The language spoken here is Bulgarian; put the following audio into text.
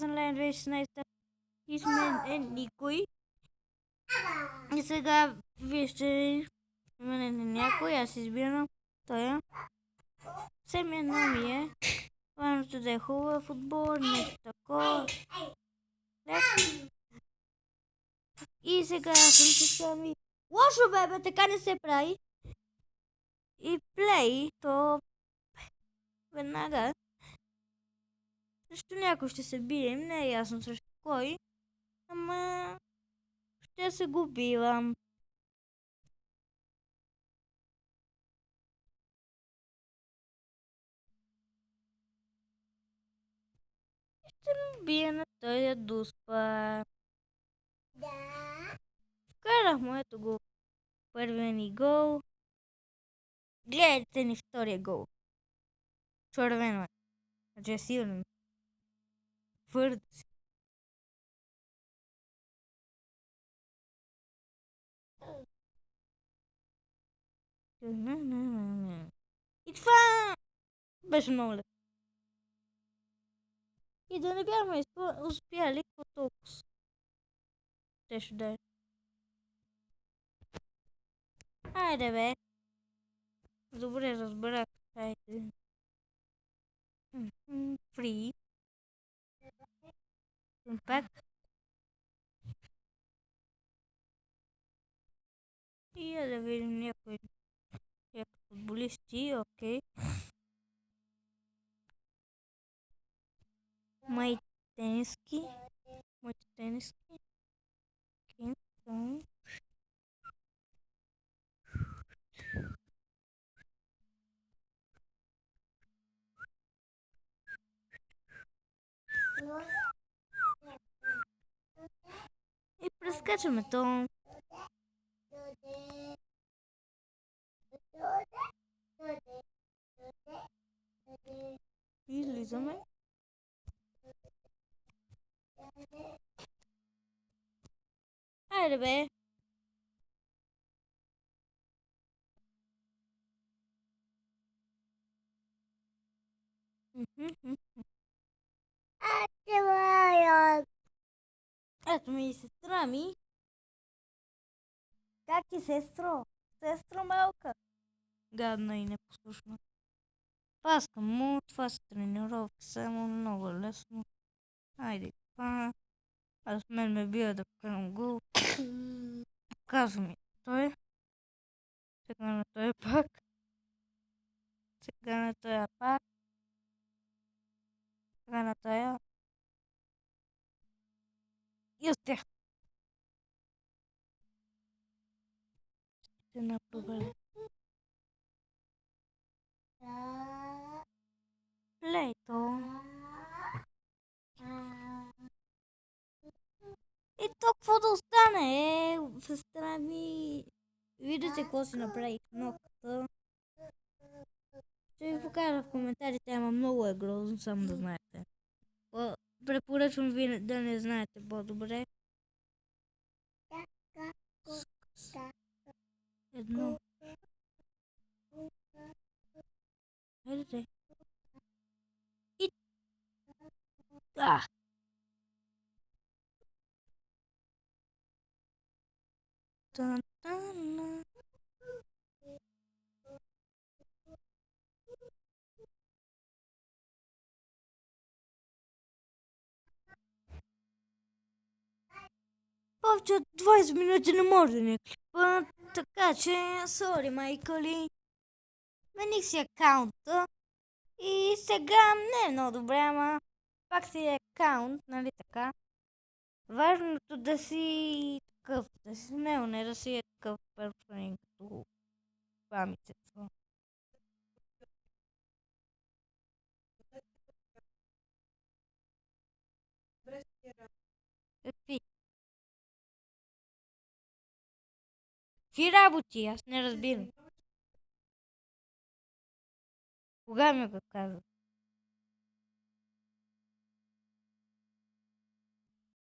Online 2016 и сме никой. И сега вие ще менете някой, аз избирам той. Семи едно ми е. Важното да е хубав отбор, нещо такова. И сега аз съм си сами. Лошо бебе, така не се прави. И плей, то веднага. Срещу някой ще се бием, не е ясно срещу кой. Ама ще се го бивам. Ще му бия на този дуспа. Вкарах му, ето го. Първия ни гол. Гледайте ни втория гол. Червено е. Значи е силен. Твърд си. И това беше много лесно. И да не бяхме успяли, какво толкова ще да е. Айде бе. Добре разбрах. Айде. Фри. Пак. И да видим някои футболисти, окей. Моите тениски. Окей. И прескачаме то. И излизаме. Айде бе. Ето ми и сестра ми. Как е, сестро? Сестро малка. Гадна и непослушна. Паска му, това са тренировки, само много лесно. Айде, това. Аз мен ме бия да вкарам гол. Казва ми той. Сега на той пак. Сега на той пак. Сега на той. И успях. Ще напробали. Лето. И то какво да остане, сестра ми. Виждате какво си направих ноката. Ще ви покажа в коментарите, ама много е грозно, само да знаете. Препоръчвам ви да не знаете по-добре. Едно. Хайде. И... А! Та-та-на. Повече от 20 минути не може да ни клипа, така че, сори майкали. Смених си акаунта и сега не е много добре, ама пак си е акаунт, нали така. Важното да си такъв, да си смел, не да си е такъв перфектен като памицата. Какви? Какви работи? Аз не разбирам. Кога ми го каза?